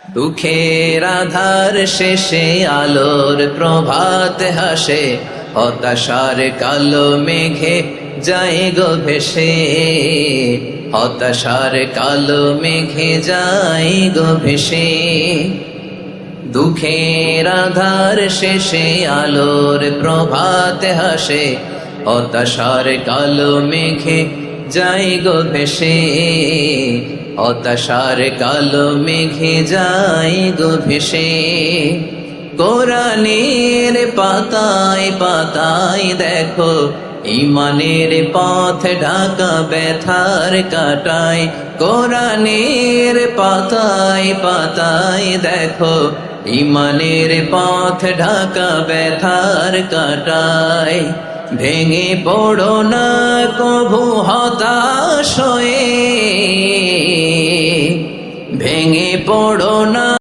দুঃখের আধার শেষে আলোর প্রভাত হাসে, হতাশার কালো মেঘে যায় গো ভেসে, হতাশার কালো মেঘে যায় গো ভেসে। দুঃখের আধার শেষে আলোর প্রভাত হাসে, হতাশার কালো মেঘে যায় গো ভেসে, হতাশার কালো মেঘে যায় গো ভেসে। কোরআনের পাতায় পাতায় দেখো ঈমানের পথ ঢাকা ব্যথার কাটায়, কোরআনের পাতায় পাতায় দেখো ঈমানের পথ ঢাকা ব্যথার কাটায়। ভেঙে পড়ো না কভু হতাশ হয়ে, ভেঙে পড়ো না।